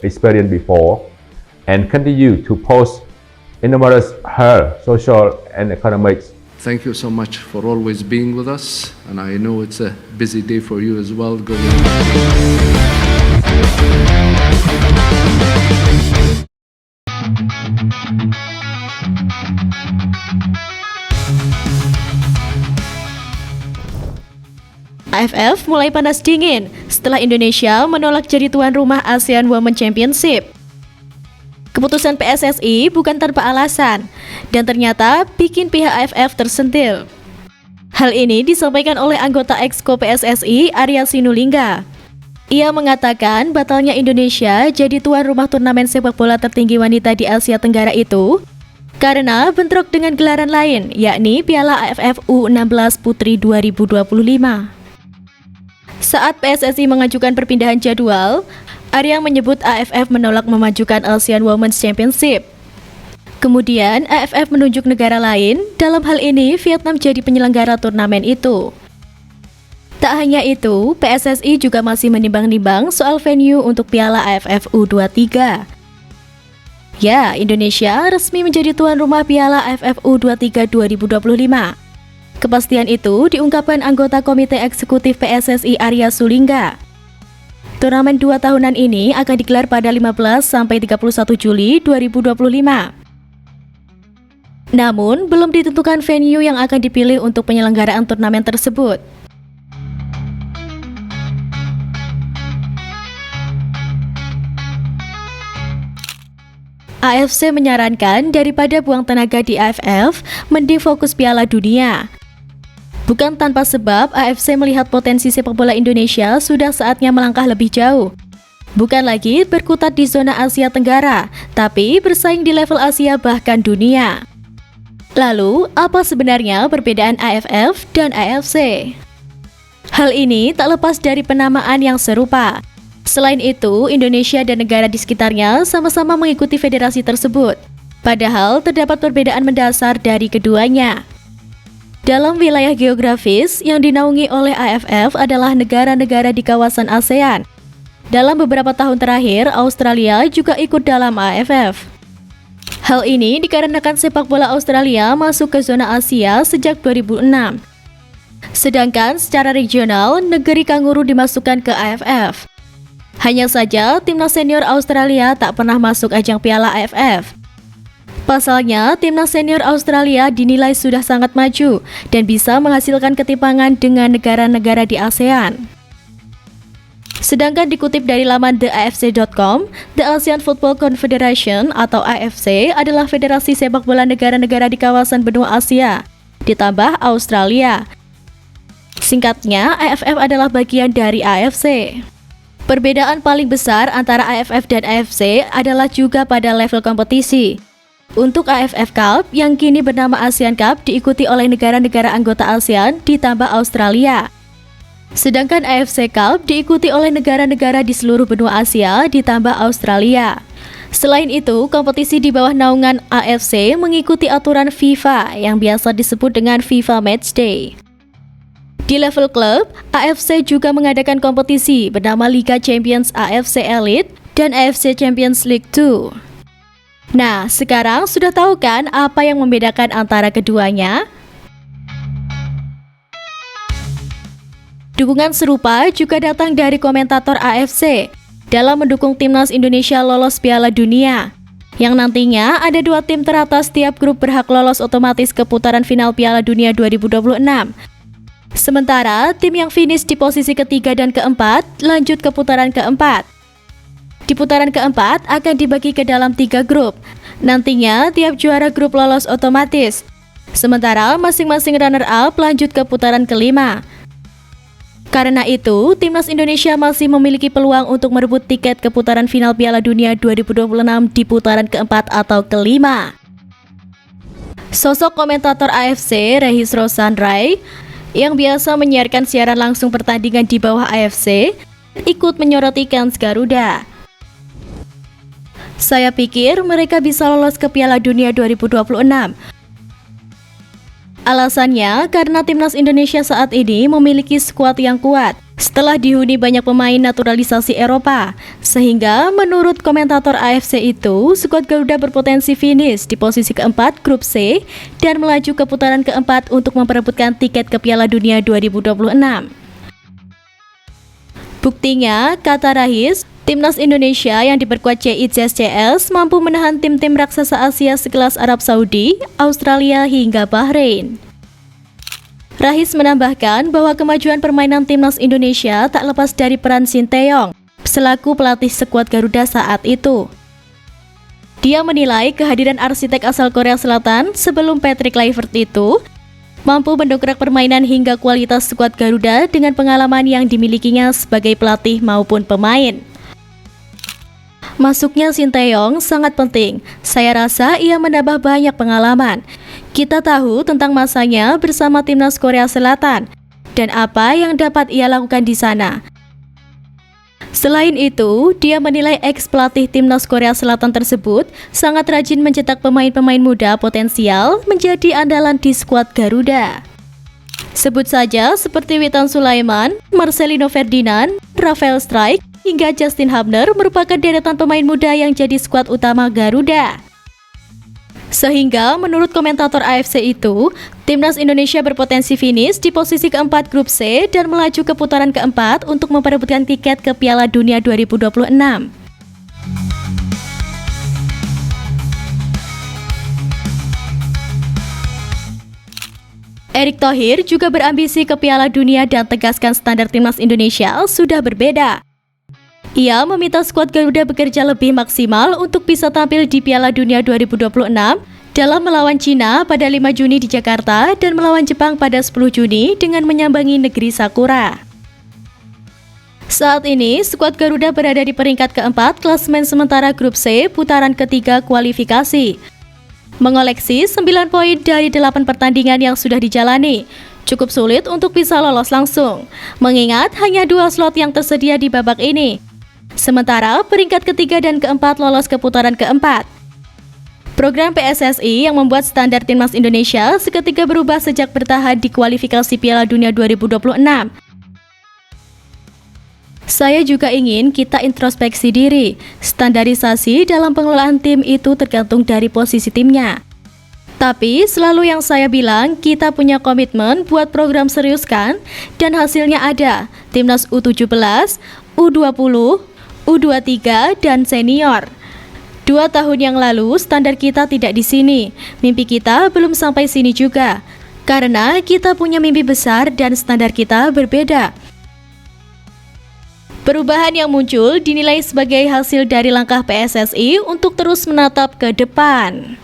experienced before and continue to post enormous her social and economic. Thank you so much for always being with us, and I know it's a busy day for you as well. AFF mulai panas dingin setelah Indonesia menolak jadi tuan rumah ASEAN Women Championship. Keputusan PSSI bukan tanpa alasan dan ternyata bikin pihak AFF tersentil. Hal ini disampaikan oleh anggota Exco PSSI Arya Sinulinga. Ia mengatakan batalnya Indonesia jadi tuan rumah turnamen sepak bola tertinggi wanita di Asia Tenggara itu karena bentrok dengan gelaran lain, yakni Piala AFF U16 Putri 2025. Saat PSSI mengajukan perpindahan jadwal, Arya menyebut AFF menolak memajukan ASEAN Women's Championship. Kemudian AFF menunjuk negara lain, dalam hal ini Vietnam jadi penyelenggara turnamen itu. Tak hanya itu, PSSI juga masih menimbang-nimbang soal venue untuk Piala AFF U23. Ya, Indonesia resmi menjadi tuan rumah Piala AFF U23 2025. Kepastian itu diungkapkan anggota Komite Eksekutif PSSI Arya Sulingga. Turnamen 2 tahunan ini akan digelar pada 15 sampai 31 Juli 2025. Namun, belum ditentukan venue yang akan dipilih untuk penyelenggaraan turnamen tersebut. AFC menyarankan daripada buang tenaga di AFF, mending fokus Piala Dunia. Bukan tanpa sebab, AFC melihat potensi sepak bola Indonesia sudah saatnya melangkah lebih jauh. Bukan lagi berkutat di zona Asia Tenggara, tapi bersaing di level Asia bahkan dunia. Lalu, apa sebenarnya perbedaan AFF dan AFC? Hal ini tak lepas dari penamaan yang serupa. Selain itu, Indonesia dan negara di sekitarnya sama-sama mengikuti federasi tersebut. Padahal terdapat perbedaan mendasar dari keduanya. Dalam wilayah geografis yang dinaungi oleh AFF adalah negara-negara di kawasan ASEAN. Dalam beberapa tahun terakhir, Australia juga ikut dalam AFF. Hal ini dikarenakan sepak bola Australia masuk ke zona Asia sejak 2006. Sedangkan secara regional, negeri kanguru dimasukkan ke AFF. Hanya saja, timnas senior Australia tak pernah masuk ajang Piala AFF. Pasalnya, timnas senior Australia dinilai sudah sangat maju dan bisa menghasilkan ketimpangan dengan negara-negara di ASEAN. Sedangkan dikutip dari laman theafc.com, The Asian Football Confederation atau AFC adalah federasi sepak bola negara-negara di kawasan benua Asia, ditambah Australia. Singkatnya, AFF adalah bagian dari AFC. Perbedaan paling besar antara AFF dan AFC adalah juga pada level kompetisi. Untuk AFF Cup yang kini bernama ASEAN Cup diikuti oleh negara-negara anggota ASEAN ditambah Australia. Sedangkan AFC Cup diikuti oleh negara-negara di seluruh benua Asia ditambah Australia. Selain itu, kompetisi di bawah naungan AFC mengikuti aturan FIFA yang biasa disebut dengan FIFA Matchday. Di level klub, AFC juga mengadakan kompetisi bernama Liga Champions AFC Elite dan AFC Champions League 2. Nah, sekarang sudah tahu kan apa yang membedakan antara keduanya? Dukungan serupa juga datang dari komentator AFC dalam mendukung timnas Indonesia lolos Piala Dunia, yang nantinya ada 2 tim teratas tiap grup berhak lolos otomatis ke putaran final Piala Dunia 2026. Sementara tim yang finish di posisi ketiga dan keempat lanjut ke putaran keempat. Di putaran keempat akan dibagi ke dalam 3 grup. Nantinya tiap juara grup lolos otomatis. Sementara masing-masing runner-up lanjut ke putaran kelima. Karena itu, timnas Indonesia masih memiliki peluang untuk merebut tiket ke putaran final Piala Dunia 2026 di putaran keempat atau kelima. Sosok komentator AFC, Regis Rosanray, yang biasa menyiarkan siaran langsung pertandingan di bawah AFC, ikut menyoroti kans Garuda. Saya pikir mereka bisa lolos ke Piala Dunia 2026. Alasannya karena timnas Indonesia saat ini memiliki skuad yang kuat. setelah dihuni banyak pemain naturalisasi Eropa, sehingga menurut komentator AFC itu, skuad Garuda berpotensi finish di posisi keempat grup C dan melaju ke putaran keempat untuk memperebutkan tiket ke Piala Dunia 2026. Buktinya, kata Rais, timnas Indonesia yang diperkuat CICS mampu menahan tim-tim raksasa Asia sekelas Arab Saudi, Australia hingga Bahrain. Rais menambahkan bahwa kemajuan permainan timnas Indonesia tak lepas dari peran Sinteyong selaku pelatih skuad Garuda saat itu. Dia menilai kehadiran arsitek asal Korea Selatan sebelum Patrick Kluivert itu mampu mendongkrak permainan hingga kualitas skuad Garuda dengan pengalaman yang dimilikinya sebagai pelatih maupun pemain. Masuknya Sinteyong sangat penting. Saya rasa ia menambah banyak pengalaman. Kita tahu tentang masanya bersama timnas Korea Selatan dan apa yang dapat ia lakukan di sana. Selain itu, dia menilai ex-pelatih timnas Korea Selatan tersebut sangat rajin mencetak pemain-pemain muda potensial menjadi andalan di skuad Garuda. Sebut saja seperti Witan Sulaiman, Marcelino Ferdinand, Rafael Strijk, hingga Justin Hubner merupakan deretan pemain muda yang jadi skuad utama Garuda. Sehingga menurut komentator AFC itu, timnas Indonesia berpotensi finish di posisi keempat grup C dan melaju ke putaran keempat untuk memperebutkan tiket ke Piala Dunia 2026. Erick Thohir juga berambisi ke Piala Dunia dan tegaskan standar timnas Indonesia sudah berbeda. Ia meminta skuad Garuda bekerja lebih maksimal untuk bisa tampil di Piala Dunia 2026 dalam melawan Cina pada 5 Juni di Jakarta dan melawan Jepang pada 10 Juni dengan menyambangi negeri Sakura. Saat ini, skuad Garuda berada di peringkat keempat klasemen sementara grup C putaran ketiga kualifikasi. Mengoleksi 9 poin dari 8 pertandingan yang sudah dijalani. Cukup sulit untuk bisa lolos langsung, mengingat hanya 2 slot yang tersedia di babak ini. Sementara peringkat ketiga dan keempat lolos ke putaran keempat. Program PSSI yang membuat standar timnas Indonesia seketika berubah sejak bertahan di kualifikasi Piala Dunia 2026. Saya juga ingin kita introspeksi diri. Standarisasi dalam pengelolaan tim itu tergantung dari posisi timnya. Tapi selalu yang saya bilang, kita punya komitmen buat program serius kan? Dan hasilnya ada, timnas U17, U20, U23, dan senior. 2 tahun yang lalu, standar kita tidak di sini. Mimpi kita belum sampai sini juga. Karena kita punya mimpi besar dan standar kita berbeda. Perubahan yang muncul dinilai sebagai hasil dari langkah PSSI untuk terus menatap ke depan.